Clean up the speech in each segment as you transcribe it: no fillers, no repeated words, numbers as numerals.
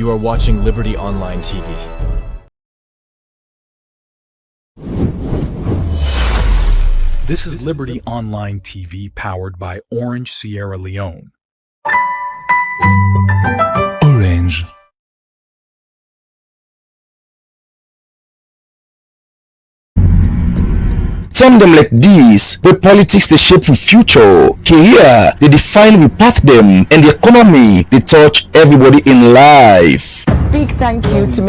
You are watching Liberty Online TV. This is Liberty Online TV powered by Orange Sierra Leone. Orange. Term them like this, where politics they shape the future, career they define we path them, and the economy they touch everybody in life. Big thank you to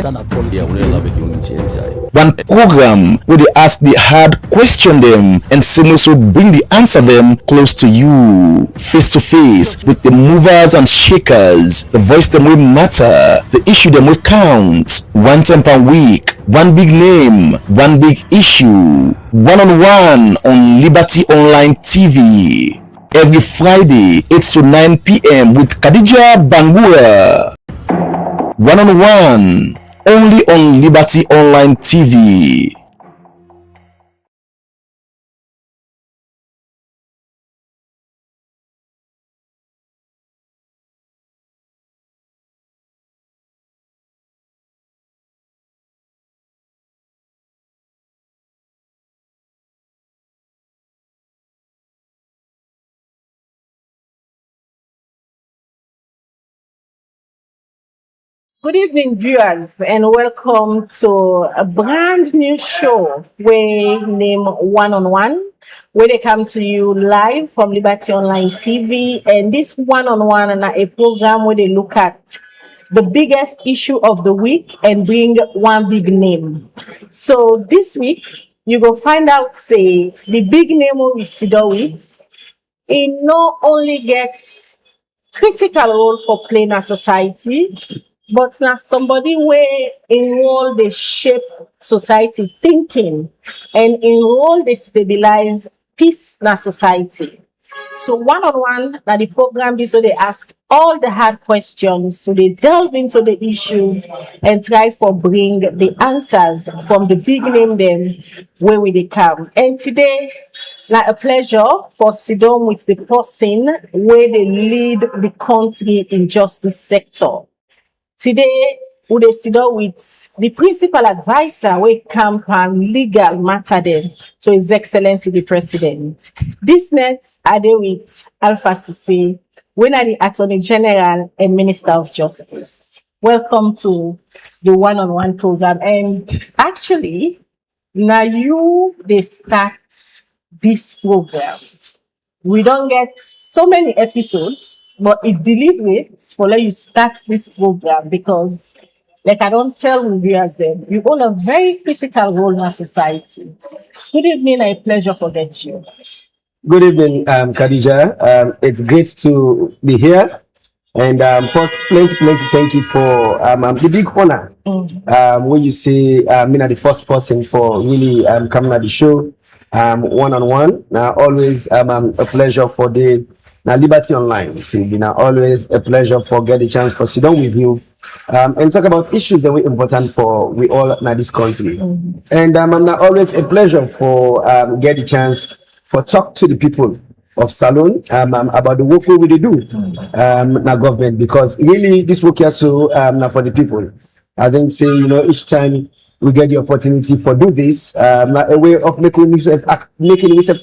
One program where they ask the hard question them and seamlessly bring the answer them close to you, face to face with the movers and shakers, the voice them will matter, the issue them will count. One time per week, one big name, one big issue. One-on-one on Liberty Online TV. Every Friday, 8 to 9 p.m. with Kadijah Bangura. One-on-one, only on Liberty Online TV. Good evening, viewers, and welcome to a brand new show we name One-on-One, where they come to you live from Liberty Online TV. And this One-on-One is a program where they look at the biggest issue of the week and bring one big name. So this week, you go find out, say, the big name we sit down with, it not only gets critical role for playing a society, but now somebody where enroll they shape society thinking and enroll they stabilize peace in society. So One-on-One, now the program is where they ask all the hard questions, so they delve into the issues and try for bring the answers from the big name them where will they come. And today, like a pleasure for sit down with the person where they lead the country in justice sector. Today, we will sit down with the principal advisor we come on legal matter then to His Excellency the President. This night, I deal with Alpha Sesay, when are the Attorney General and Minister of Justice. Welcome to the One-on-One program. And actually, now they start this program. We don't get so many episodes, but it deliberates for let you start this program because, like I don't tell the viewers them, you hold a very critical role in our society. Good evening, a pleasure to get you. Good evening, Kadijah. It's great to be here. And first, plenty thank you for the big honor. When you say me the first person for really coming at the show, One-on-One. Now always a pleasure for the Liberty Online TV. Now always a pleasure for get the chance for sit down with you and talk about issues that were important for we all in this country. And now always a pleasure for get the chance for talk to the people of Salon about the work we do now government, because really this work here so now for the people. I think say each time we get the opportunity for do this, a way of making yourself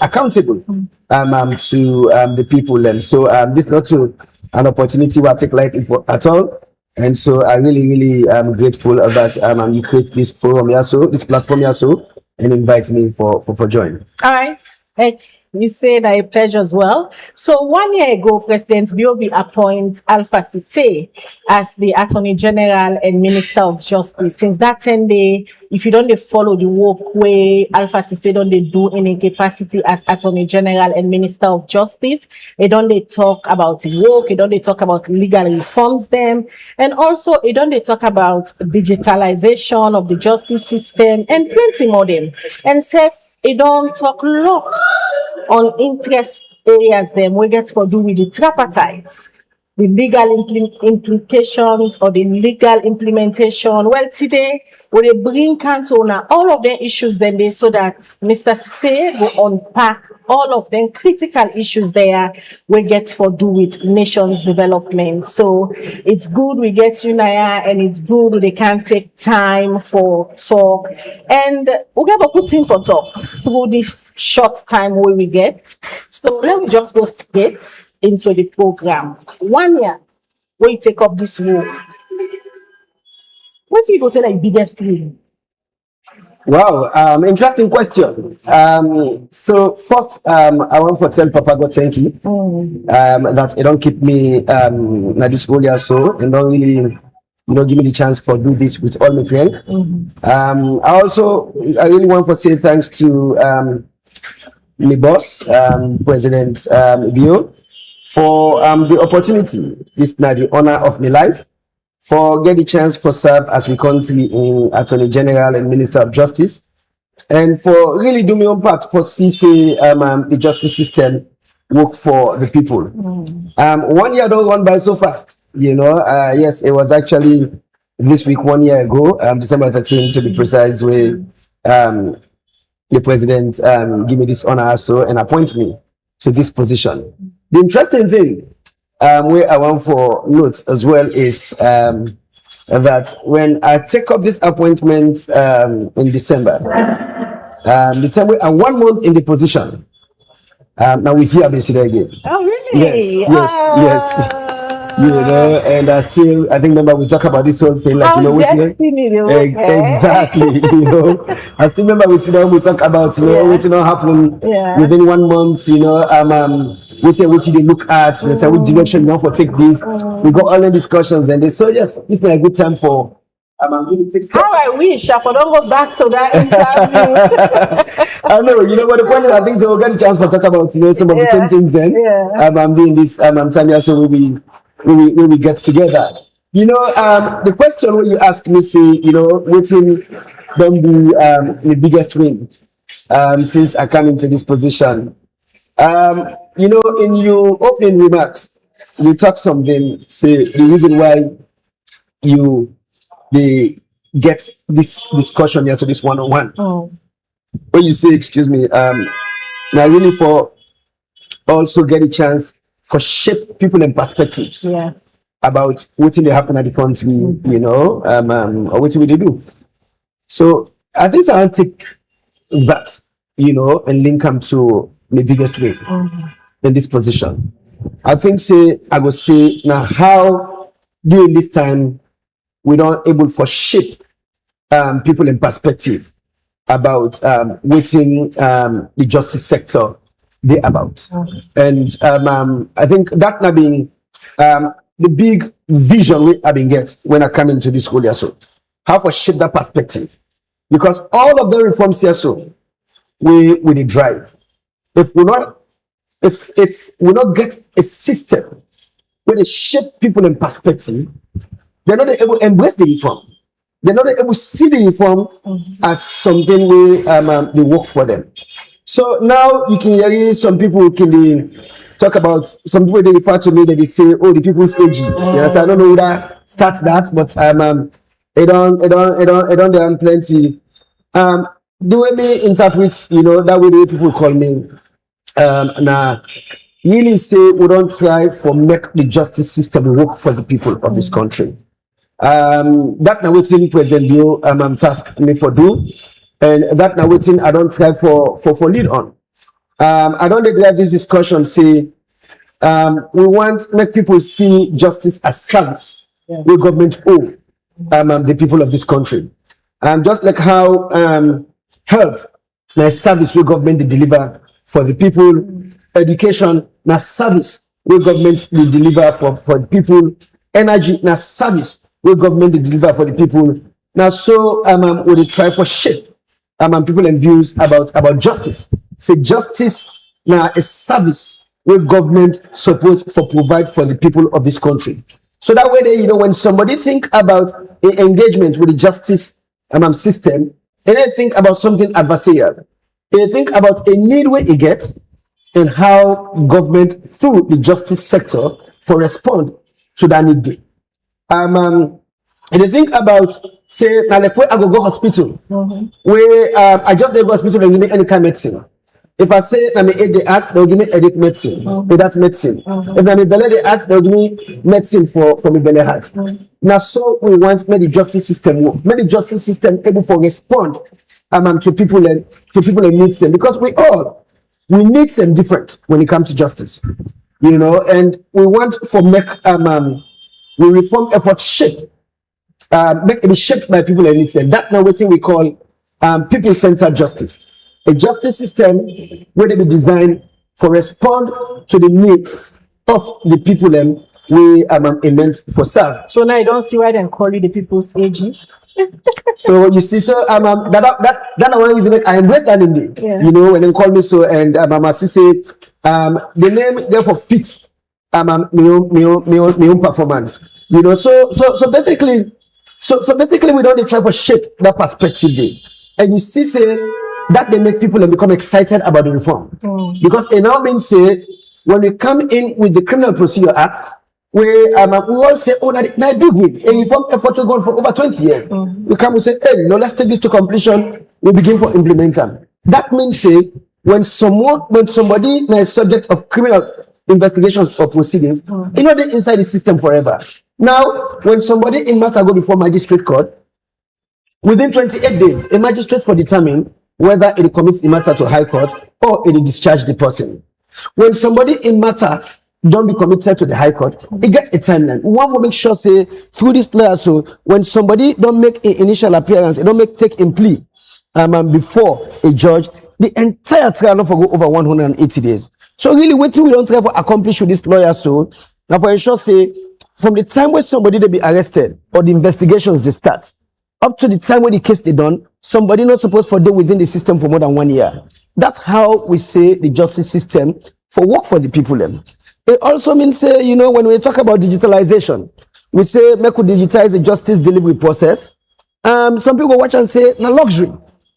accountable to the people. And so this not to an opportunity we take lightly for at all. And so I really am grateful that you create this forum here, so this platform here, so and invite me for joining. All right. You said a pleasure as well. So 1 year ago, President Biobi appointed Alpha Sesay as the Attorney General and Minister of Justice. Since that 10 day, if you don't follow the work where Alpha Sesay don't do in a capacity as Attorney General and Minister of Justice, they don't talk about the work, they don't talk about legal reforms them, and also they don't talk about digitalization of the justice system and plenty more them. And they don't talk lots on interest areas them we get to do with the tripartites. the legal implications or the legal implementation. Well, today we will bring counsel on all of the issues then they so that Mr. Sesay will unpack all of them critical issues there we get for do with nation's development. So it's good we get you Naya, and it's good they can take time for talk, and we're gonna put in for talk through this short time we get. So let me just go straight into the program. 1 year when you take up this role, what's you go say like biggest thing? Wow, interesting question. So first, I want to tell Papa God thank you. That it don't keep me na this whole year so, and don't really, give me the chance for do this with all my strength. I really want to say thanks to my boss, President Bio, for the opportunity. This is the honor of my life for get the chance for serve as we country in Attorney General and Minister of Justice, and for really do my own part for see the justice system work for the people. 1 year don't run by so fast, yes, it was actually this week 1 year ago, December 13 to be precise, where the president give me this honor also and appoint me to this position. The interesting thing where I want for note as well is that when I take up this appointment in December, the time we are 1 month in the position, now we hear Abisida again. Oh, really? Yes. And I think remember we talk about this whole thing, like exactly. I still remember we sit down, we talk about what's happen within 1 month, what you look at, which direction you want to take this. We got all the discussions, and so yes, this is a good time for. How I wish I could go back to that interview. I know, but the point is, I think we'll get a chance to talk about some of the same things then. I'm doing this time here, so we get together. The question when you ask me, say, waiting don't be the biggest win since I come into this position. In your opening remarks, you talk something, say the reason why they get this discussion here, so this one-on-one. When you say, excuse me, now really for also get a chance for shape people and perspectives about what they happen at the country, or what they do. So I think I'll take that, and link them to the biggest way in this position. I think I would say now how during this time we don't able for shape people in perspective about within the justice sector they about. And I think that not being the big vision we have been get when I come into this school year, so how to shape that perspective, because all of the reforms here so we drive. If we not get a system where they shape people in perspective, they're not able to embrace the reform. They're not able to see the reform as something where they work for them. So now you can hear some people can talk about, some people they refer to me that they say, oh, the people's AG. So I don't know who that starts that, but it don't there plenty. The way me interpret, that way the way people call me, now really say we don't try for make the justice system work for the people of this country. That now waiting President Bio task me for do, and that now waiting I don't try for lead on. I don't drive this discussion say we want make people see justice as service where government owe the people of this country. Just like how health na service where government they deliver for the people, education na service where government they deliver for the people, energy na service where government they deliver for the people. Now so we they try for shape people and views about justice. Say justice now a service where government supposed for provide for the people of this country. So that way they, when somebody think about an engagement with the justice system, and they think about something adversarial, they think about a need where it gets and how government through the justice sector for respond to that need day. And you think about, say, now like where I go hospital, where I just go hospital and give me any kind of medicine. If I say I'm aid the arts, they'll give me edit medicine. That's medicine. If I'm a belly the arts, they'll give me medicine for my belly heart. Now, so we want make the justice system work. Make the justice system able to respond to people and needs them, because we need them different when it comes to justice. You know, and we want for make we reform effort shape. Make it be shaped by people and needs them. That now what we call people-centered justice. A justice system where they be designed for respond to the needs of the people and we meant for serve. So now you don't see why they call you the people's AG. So you see, so that one is I embrace that indeed. Yeah. You know, when they call me so, and Mama say the name therefore fits my own performance. You know, so basically we don't try for shape that perspective there. And you see, say that they make people become excited about the reform. Because it now means, say, when we come in with the Criminal Procedure Act, where we all say, oh, that big win. A reform effort will go on for over 20 years. We come and say, hey, no, let's take this to completion. We begin for implementing. That means, say, when somebody is subject of criminal investigations or proceedings, you know, they're inside the system forever. Now, when somebody in matter go before magistrate court, within 28 days, a magistrate for determine whether it commits the matter to high court or it discharge the person. When somebody in matter don't be committed to the high court, it gets a timeline. We want to make sure, say, through this player, so when somebody don't make an initial appearance, it don't take in plea before a judge, the entire trial not for go over 180 days. So really, waiting we don't try to accomplish with this lawyer, so now for sure, say, from the time where somebody they be arrested or the investigations they start, up to the time when the case they done, somebody not supposed to stay within the system for more than 1 year. That's how we say the justice system for work for the people. It also means, say, you know, when we talk about digitalization, we say make we digitize the justice delivery process. Some people watch and say, na luxury,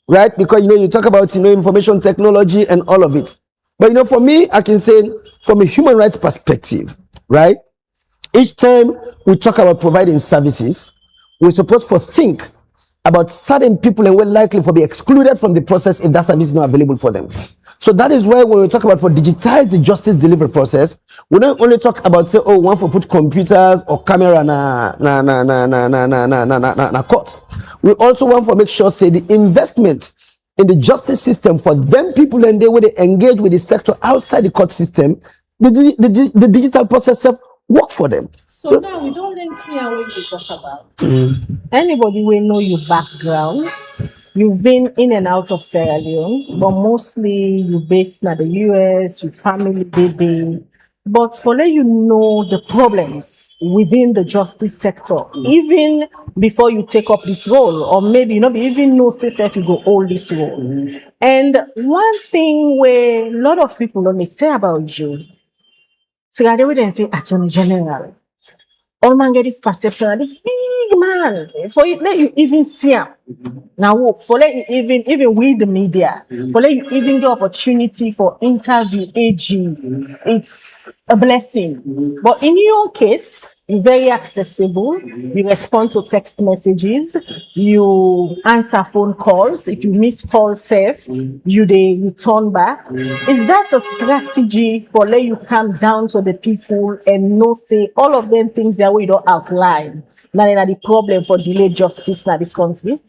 right? Because, you know, you talk about, you know, information technology and all of it. But, you know, for me, I can say from a human rights perspective, right? Each time we talk about providing services, we're supposed to think about certain people and we're likely to be excluded from the process if that service is not available for them. So that is why when we talk about for digitize the justice delivery process, we don't only talk about say, oh, one for put computers or camera na court. We also want to make sure say the investment in the justice system for them people and they will engage with the sector outside the court system, the digital process work for them. So now we don't then see how we talk about. Anybody will know your background. You've been in and out of Sierra Leone, but mostly you based in the US, your family baby. But for let you know the problems within the justice sector, even before you take up this role, or maybe you know even know if you go hold this role. And one thing where a lot of people only say about you, Sierra Leone say Attorney General. All man get this perception of this big man. For it, let you even see him. Now, for let you even with the media, for let you even get opportunity for interview AG, it's a blessing. But in your case, you're very accessible. You respond to text messages. You answer phone calls. If you miss calls, safe, you turn back. Is that a strategy for let you come down to the people and know say all of them things that we don't outline? Now, the problem for delayed justice in this country.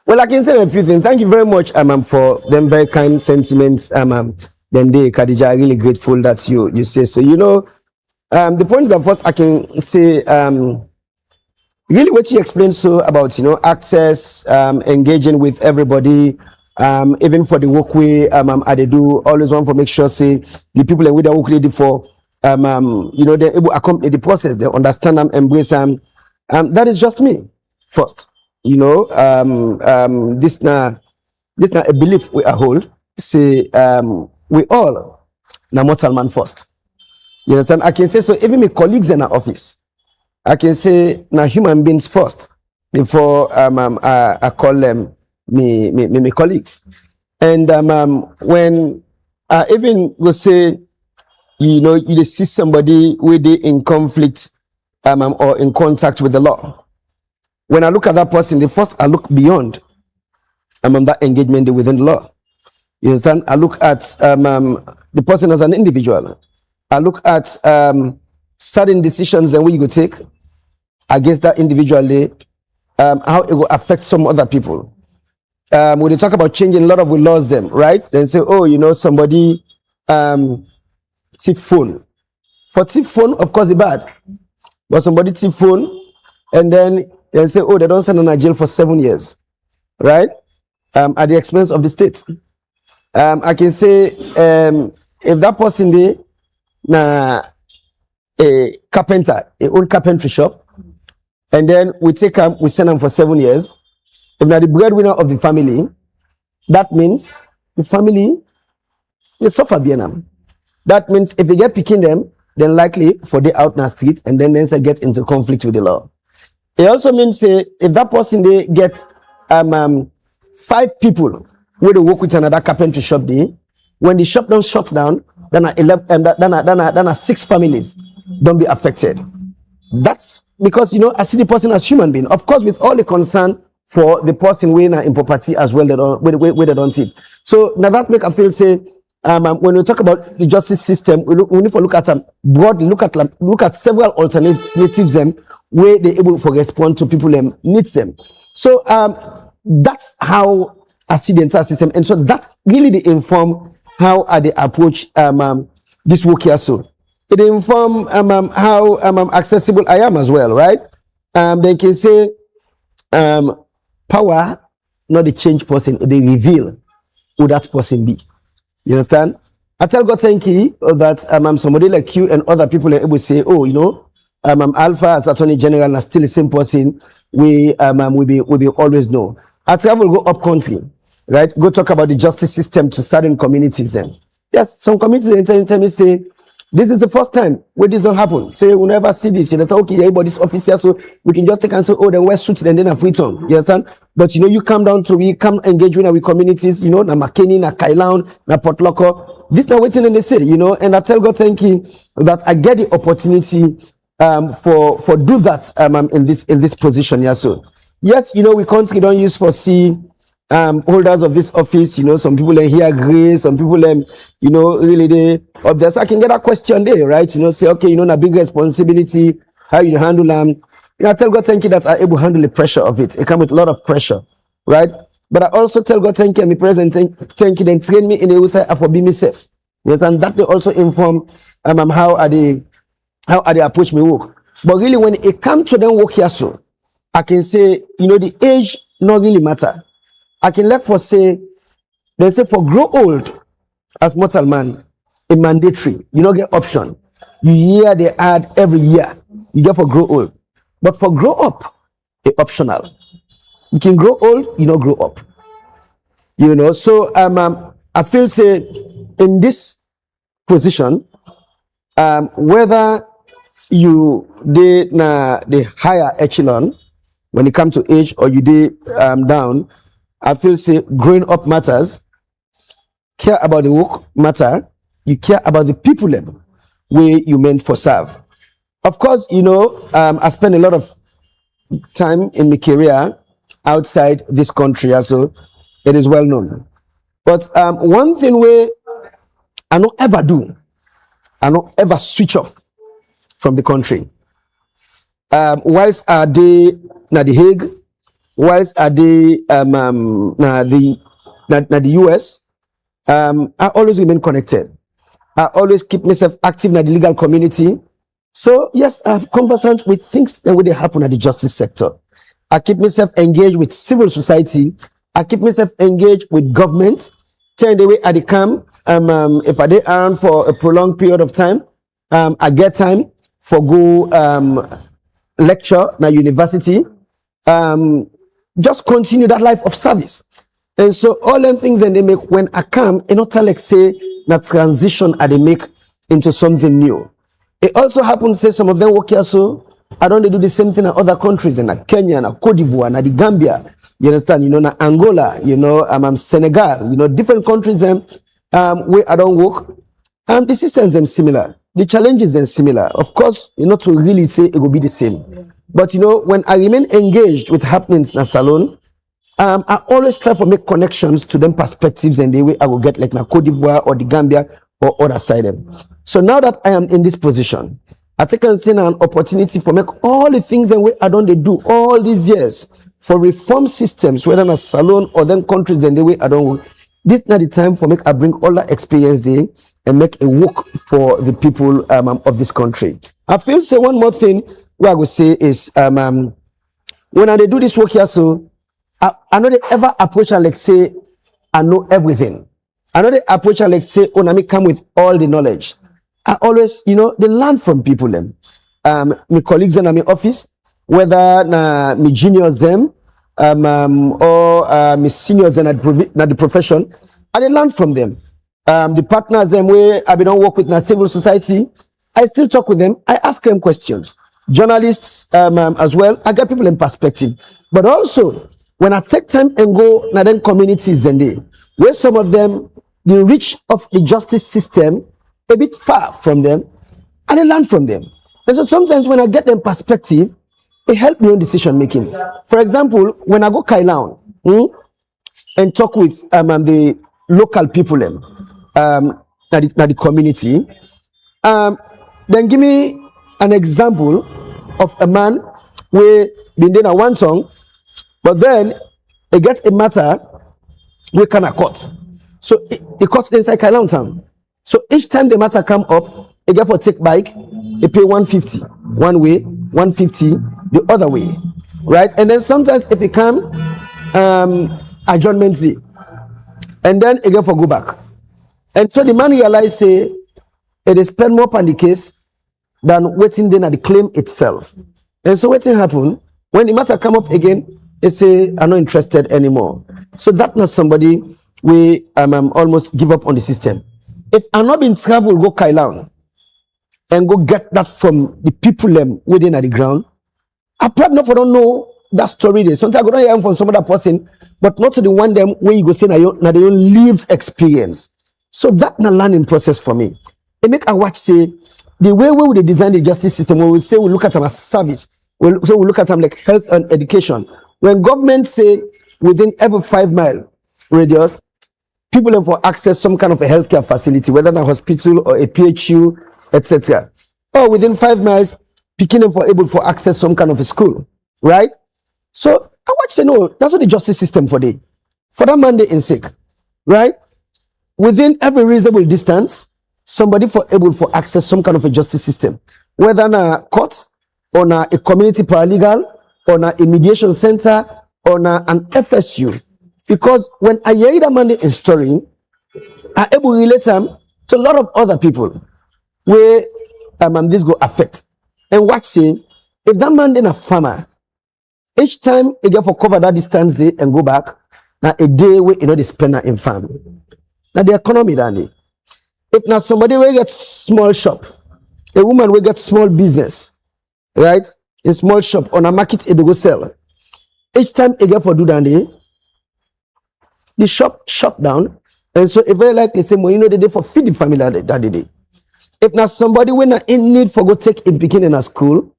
Well, I can say a few things. Thank you very much, for them very kind sentiments. Then they, Kadijah, are really grateful that you say so. You know, the point that first I can say, really what you explained so about, you know, access, engaging with everybody, even for the work way, they do always want to make sure say the people that we work ready for, you know, they're able to accompany the process, they understand them, embrace them. That is just me first. You know, this na a belief we hold. Say, we all na mortal man first. You understand? I can say so. Even my colleagues in our office, I can say na human beings first before I call them me colleagues. And when I even go say, you know, you see somebody where they in conflict or in contact with the law. When I look at that person, the first I look beyond that engagement within the law. You understand? I look at the person as an individual. I look at certain decisions and what you could take against that individually, how it will affect some other people. When they talk about changing a lot of we laws them, right? Then say, oh, you know, somebody thief phone. For thief phone, of course, it's bad. But somebody thief phone, and then they say, oh, they don't send them to jail for 7 years, right? At the expense of the state. I can say, if that person there, a carpenter, a own carpentry shop, and then we take him, we send him for 7 years. If not the breadwinner of the family, that means the family they suffer bien. That means if they get picking them, then likely for the out in the street, and then they get into conflict with the law. It also means if that person they get 5 people where they work with another carpentry shop there, when the shop don't shut down, then 6 families don't be affected. That's because, you know, I see the person as human being. Of course, with all the concern for the person in property as well, they don't thief. So now that make I feel say, when we talk about the justice system, we need to look at broadly, look at several alternatives them where they're able to respond to people needs them. So that's how I see the entire system, and so that's really the inform how they approach this work here. So it inform how accessible I am as well, right? They can say power, not the change person, they reveal who that person be. You understand? I tell God thank you that somebody like you and other people are able to say, oh, you know, Alpha as Attorney General are still the same person. We be always know. I travel go up country, right? Go talk about the justice system to certain communities. Then yes, some communities tell me say, this is the first time where this will happen. Say we never see this. You know, okay, everybody's officer, so we can just take and say, oh, then wear suits and then a free tongue. You understand? But you know, you come down to we come engage with our communities. You know, na Makeni, na Kailaun, na Port Loko. This now waiting in the city. You know, and I tell God thank you that I get the opportunity for do that in this position. Yeah. So yes, you know, we country don't use for see. Holders of this office, you know, some people here agree, some people you know, really they up there. So I can get a question there, right? You know, say, okay, you know, a big responsibility, how you handle you know, I tell God thank you that I able to handle the pressure of it. It comes with a lot of pressure, right? But I also tell God thank you and me present thank you, then train me in the way I for be myself. Yes, and that they also inform how they approach me work. But really when it comes to them work here, so I can say, you know, the age not really matter. I can let for say, they say for grow old as mortal man, a mandatory. You don't get option. You hear they add every year. You get for grow old. But for grow up, it's optional. You can grow old, you don't grow up. You know, so I feel say in this position, whether you did the higher echelon when it comes to age or you did down, I feel say growing up matters, care about the work matter, you care about the people where you meant for serve. Of course, you know, I spend a lot of time in my career outside this country, so it is well known. But one thing where I don't ever do, I don't ever switch off from the country. Whilst are they na the Hague, whilst are they na the US, I always remain connected. I always keep myself active in the legal community. So yes, I'm conversant with things that will happen at the justice sector. I keep myself engaged with civil society. I keep myself engaged with government. Tell the way I come. If I did around for a prolonged period of time, I get time for go lecture na university. Just continue that life of service. And so all them things that they make when I come, it not like say that transition I they make into something new. It also happens say some of them work here, so I don't do the same thing in other countries, in Kenya, in Cote d'Ivoire, in the Gambia, you understand, you know, in Angola, you know, Senegal, you know, different countries where I don't work. The systems them similar. the challenges are similar. Of course, to really say it will be the same. But when I remain engaged with happenings in a salon, I always try to make connections to them perspectives and the way I will get like na Cote d'Ivoire or the Gambia or other side them. So now that I am in this position, I take and see an opportunity for make all the things and way I don't they do all these years for reform systems, whether in a salon or them countries and the way I don't work. This is not the time for make I bring all that experience there and make a work for the people of this country. I feel say one more thing what I would say is when I do this work here, so I know they ever approach and like say I know everything. I know they approach and like say, oh, let me come with all the knowledge. I always, they learn from people them. My colleagues in my office, whether my juniors them or my seniors in the profession, I they learn from them. The partners them where I don't work with in civil society, I still talk with them. I ask them questions. Journalists as well, I get people in perspective. But also, when I take time and go na then communities and they, where some of them, the reach of the justice system a bit far from them, and I learn from them. And so sometimes when I get them perspective, it helps me in decision making. For example, when I go Kailaon and talk with the local people the community, then give me an example of a man where been there one tongue, but then it gets a matter we cannot cut. So it cuts inside Kailaon town. So each time the matter come up, it get for take bike, it pay 150 one way, 150 the other way, right? And then sometimes if it come adjournment day, and then it get for go back. And so the man realize say it is spend more on the case than waiting then at the claim itself. And so what happen when the matter come up again, they say I'm not interested anymore. So that's not somebody we almost give up on the system. If I'm not been travel go Kailaon and go get that from the people within at the ground, I probably not don't know that story there. Sometimes I go hear from some other person, but not to the one them where you go say na their own lived experience. So that's a learning process for me. It make a watch say the way we would design the justice system, when we say we look at them as service, we look at them like health and education. When government say within every 5 mile radius, people have for access some kind of a healthcare facility, whether in a hospital or a PHU, etc. Or within 5 miles, picking them for able for access some kind of a school, right? So I watch say no, that's what the justice system for day. For that man they in sick, right? Within every reasonable distance, somebody for able for access some kind of a justice system, whether in a court or na a community paralegal or na a mediation center or na an FSU. Because when I hear that man in story, I able to relate them to a lot of other people where this go affect. And watch say, if that man then a farmer, each time he get for cover that distance day and go back, now a day where they spend in farm. Now the economy dandy. If now somebody will get small shop, a woman will get small business, right? A small shop on a market it go sell. Each time he get for do dandy, the shop shut down, and so if very likely say, well, they day for feed the family that day. If now somebody when in need for go take in beginning in a school,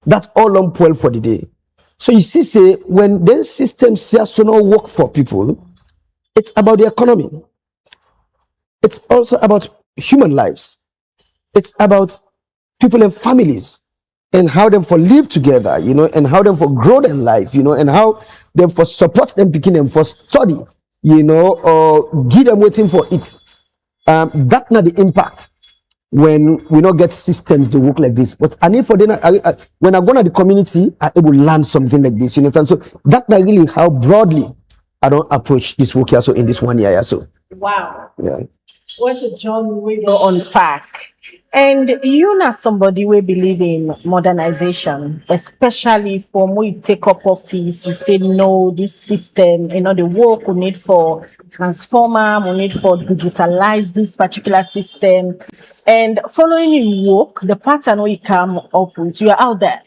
that's all on well for the day. So you see, say when then systems say so not work for people, it's about the economy. It's also about human lives. It's about people and families and how them for live together, and how them for grow their life, and how them for support them picking them for study, or give them waiting for it. That's not the impact when we not get systems to work like this. But I need for them, when I go to the community, I able learn something like this, you understand? So that's not really how broadly I don't approach this work here, so in this 1 year, so. Wow. Yeah. What a John we go unpack. And you not somebody we believe in modernization, especially from when you take up office, you say no, this system, the work we need for transformer, we need for digitalize this particular system. And following your work, the pattern we come up with, you are out there.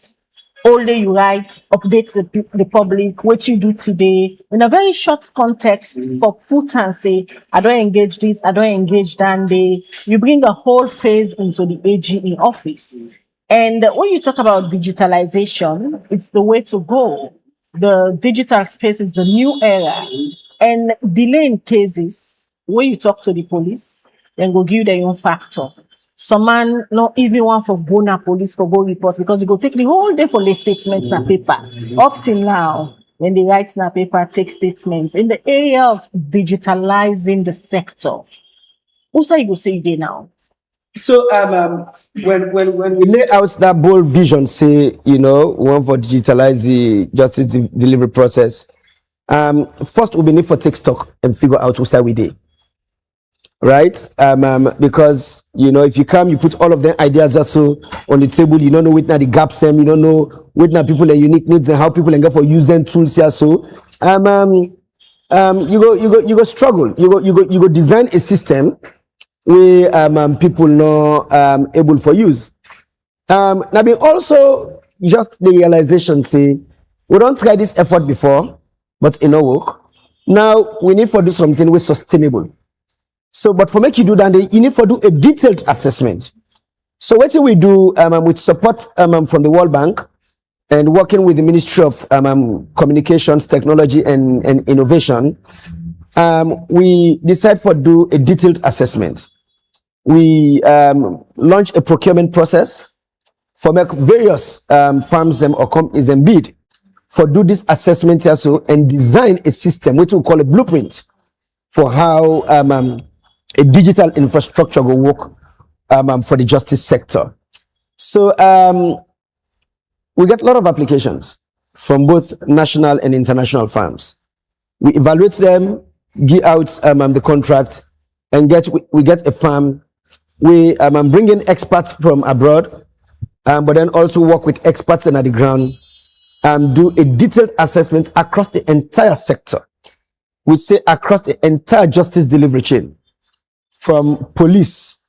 all day you write, update the public, what you do today, in a very short context for put and say, I don't engage this, I don't engage that day. You bring a whole phase into the AG office. And when you talk about digitalization, it's the way to go. The digital space is the new era. And delaying cases, when you talk to the police, then go give their own factor. Some man not even want for go na police for go reports because it go take the whole day for the statements na paper. Up till now, when they write na paper, take statements. In the area of digitalizing the sector, also you go say it now. So when we lay out that bold vision, say, you know, we want for digitalize the justice delivery process, first we need for take stock and figure out who say we did. Right? Because, you know, if you come, you put all of the ideas also on the table, you don't know which are the gaps, you don't know which are people and unique needs and how people can go for use them tools here. So, you go struggle. You go design a system where people not able for use. Now, be also just the realization, say, we don't try this effort before, but it no work. Now we need to do something with sustainable. So, but for make you do that, you need to do a detailed assessment. So what we do with support from the World Bank and working with the Ministry of Communications, Technology and Innovation, we decide to do a detailed assessment. We launch a procurement process for make various firms or companies and bid for do this assessment also and design a system, which we call a blueprint for how a digital infrastructure will work for the justice sector. So we get a lot of applications from both national and international firms. We evaluate them, give out the contract, and we get a firm. We bring in experts from abroad, but then also work with experts in at the ground and do a detailed assessment across the entire sector. We say across the entire justice delivery chain, from police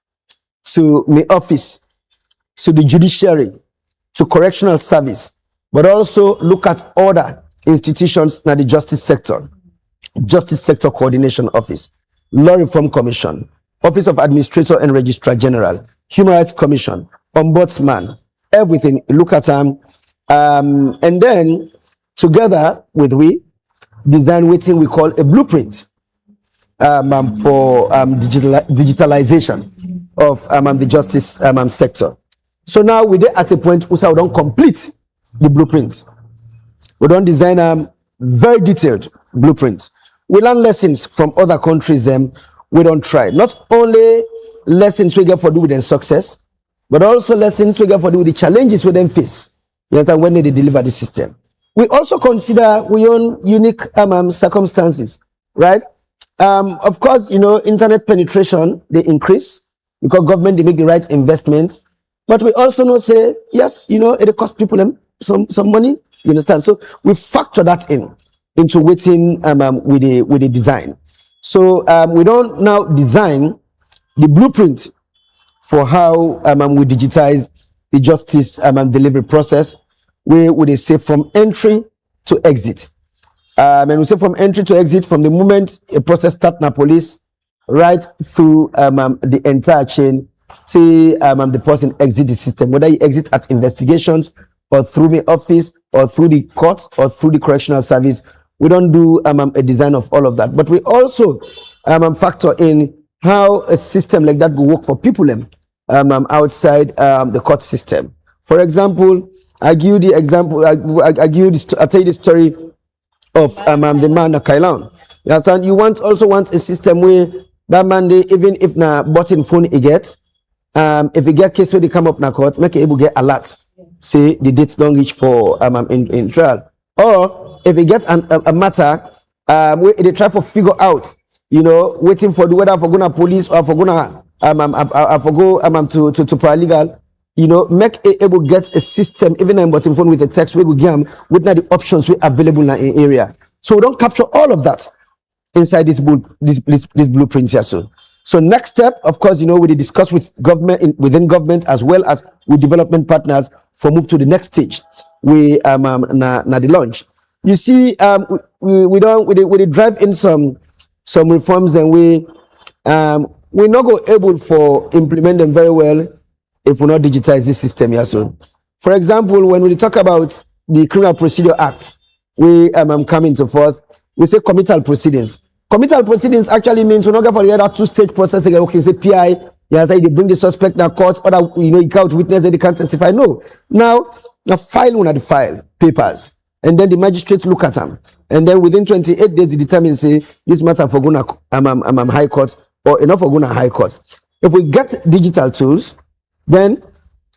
to my office, to the judiciary, to correctional service, but also look at other institutions in the justice sector coordination office, law reform commission, office of administrator and registrar general, human rights commission, ombudsman, everything. Look at them, and then together with we design what we call a blueprint for digitalization of the justice sector. So now we're at a point where we don't complete the blueprints. We don't design a very detailed blueprint. We learn lessons from other countries. We don't try. Not only lessons we get for do with their success, but also lessons we get for do with the challenges we then face. Yes, and when they deliver the system. We also consider we own unique circumstances, right? Of course, you know, internet penetration, they increase because government, they make the right investment. But we also know, say, yes, you know, it costs people some money, you understand? So we factor that into waiting with the design. So we don't now design the blueprint for how we digitize the justice delivery process, where they say from entry to exit. And we say from entry to exit, from the moment a process starts na police, right through the entire chain, till the person exit the system, whether you exit at investigations or through the office or through the courts or through the correctional service. We don't do a design of all of that, but we also factor in how a system like that will work for people outside the court system. For example, I give you the example. I tell you the story of the man Kailan. You understand? You also want a system where that man, even if na button phone he gets, if he get case where they come up na court, make it able get alert. Say the dates don't reach for in trial, or if he gets a matter where they try to figure out, you know, waiting for the whether for gonna police or for gonna to paralegal. You know, make it able get a system, even in button phone with a text, we will give them with the options we available in the area. So we don't capture all of that inside this blueprint here. So So next step, of course, we discuss with government within government as well as with development partners for move to the next stage. We na the launch. You see, we drive in some reforms, and we're not go able for implement them very well if we not digitize this system. Yeah, so for example, when we talk about the Criminal Procedure Act, we coming to force, we say committal proceedings. Committal proceedings actually means we're not going for the other two-stage process again. Okay, say PI, yeah, say they bring the suspect in court, or you can't witness and they can't testify. No, now file one at the file papers, and then the magistrate look at them, and then within 28 days they determine, say this matter for going high court or enough for going high court. If we get digital tools, then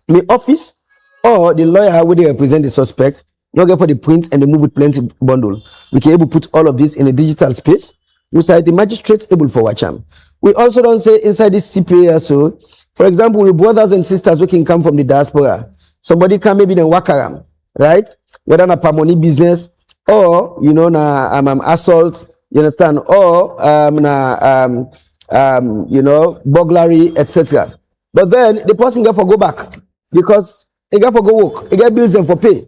the office or the lawyer where they represent the suspect not get for the print and they move with plenty bundle. We can able put all of this in a digital space. We say the magistrate able for watch them. We also don't say inside this CPA. So, for example, with brothers and sisters we can come from the diaspora. Somebody can maybe then wakaram, right? Whether na money business or assault, you understand, or burglary, etc. But then the person got for go back because he got for go work, he get bills and for pay.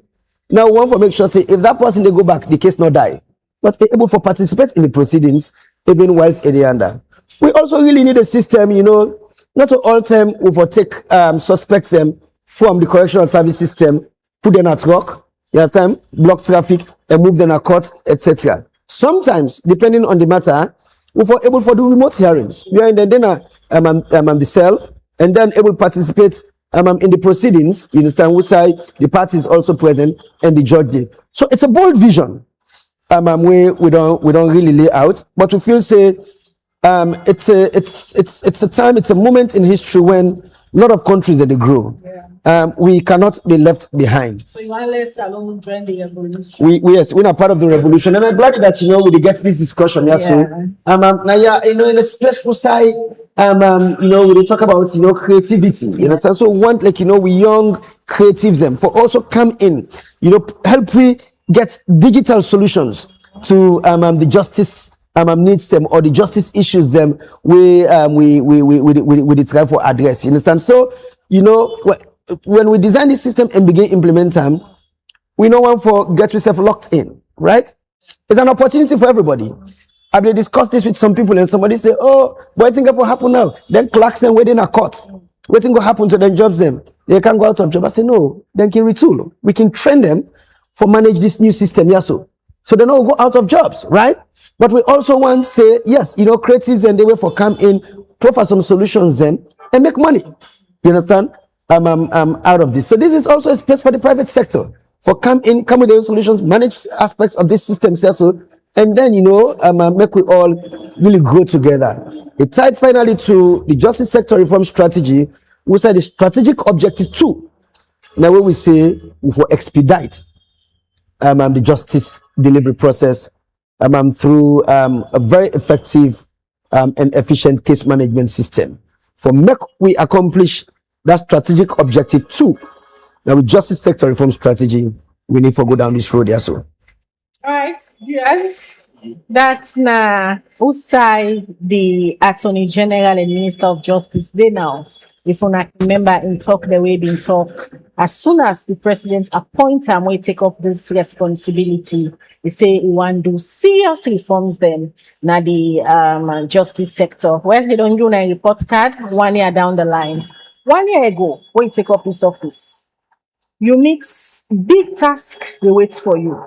Now we want to make sure say if that person they go back, the case not die, but they able for participate in the proceedings even whilst in the under. We also really need a system, not to all time we for take suspects them from the correctional service system, put them at work, you understand, block traffic and move them to court, etc. Sometimes, depending on the matter, we for able for do remote hearings. We are in the cell and then able to participate in the proceedings. You understand, which side the party is also present and the judge did. So it's a bold vision. We don't really lay out, but we feel say it's a time, it's a moment in history when a lot of countries that they grow. Yeah. We cannot be left behind. So you want to let Salon join the revolution? Yes, we're not part of the revolution, and I'm glad that we get this discussion. Yeah. So now in a special side, we talk about creativity. You understand? So we want we young creatives them for also come in, help we get digital solutions to the justice needs them or the justice issues them we try for address. You understand? So when we design this system and begin implement them, we don't want for get yourself locked in, right? It's an opportunity for everybody. I've been discuss this with some people and somebody say, oh, what think will happen now? Then clerks and waiting a court. What think will happen to them jobs them? They can't go out of job. I say no, then can retool. We can train them for manage this new system, yeah, so they don't go out of jobs, right? But we also want to say, yes, creatives and they way for come in, proffer some solutions then, and make money. You understand? Out of this. So this is also a space for the private sector for come with their solutions, manage aspects of this system, yeah, so, and then make we all really grow together. It tied finally to the justice sector reform strategy. We said the strategic objective 2. Now when we say we for expedite the justice delivery process through a very effective and efficient case management system. For make we accomplish that strategic objective 2, now with justice sector reform strategy, we need to go down this road. Yeah, so. All right. Yes. That's Usai, the Attorney General and Minister of Justice. They now, if you remember in talk the way been talk, as soon as the president appoint him, we take up this responsibility. They say he want to do serious reforms then na the justice sector. Well, they don't do a report card 1 year down the line. 1 year ago, when you take up this office, you meet big task they wait for you.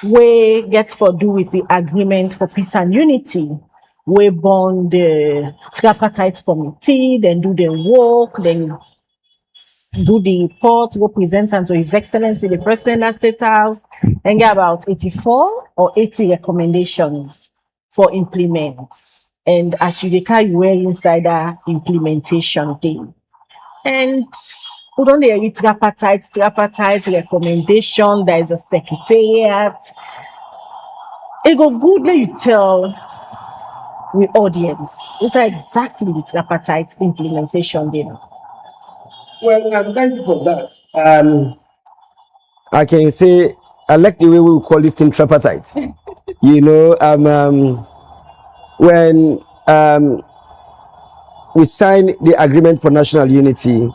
We get for do with the agreement for peace and unity. We born the Tripartite committee, then do the work, then do the report, go present to His Excellency the President of State House, and get about 84 or 80 recommendations for implements. And as you declare, you were inside the implementation thing. And we don't hear tripartite recommendation. There is a secretariat. It go good that you tell the audience. It's exactly the tripartite implementation then. Well, thank you for that. I can say I like the way we call this thing tripartite. When we signed the Agreement for National Unity.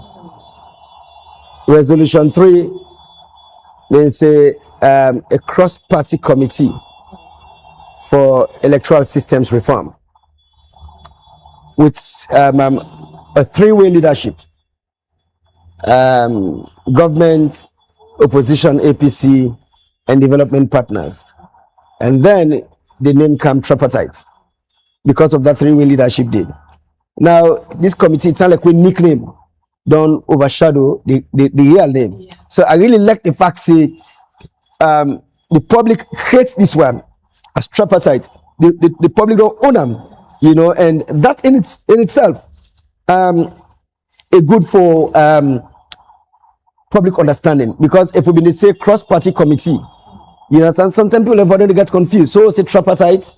Resolution 3 means a cross-party committee for electoral systems reform with a three-way leadership. Government, opposition, APC, and development partners. And then the name came Tripartite because of that three-way leadership deal. Now, this committee, it's not like a nickname, don't overshadow the real name. Yeah. So I really like the fact that the public hates this one as Tripartite. The public don't own them, you know, and that in itself a good for public understanding, because if we been say cross-party committee, you know, sometimes people have already get confused. So say Tripartite,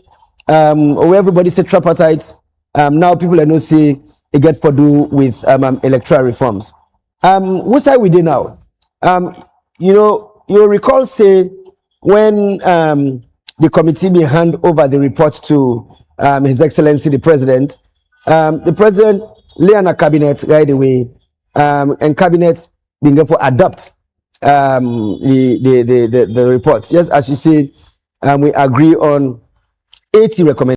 or everybody say Tripartite. Now people are not say it get for do with electoral reforms. What side we did now? You know, you recall say when the committee may hand over the report to His Excellency the President lay on a cabinet right away, and cabinet being able to adopt the report. Yes, as you say, we agree on 80 recommendations.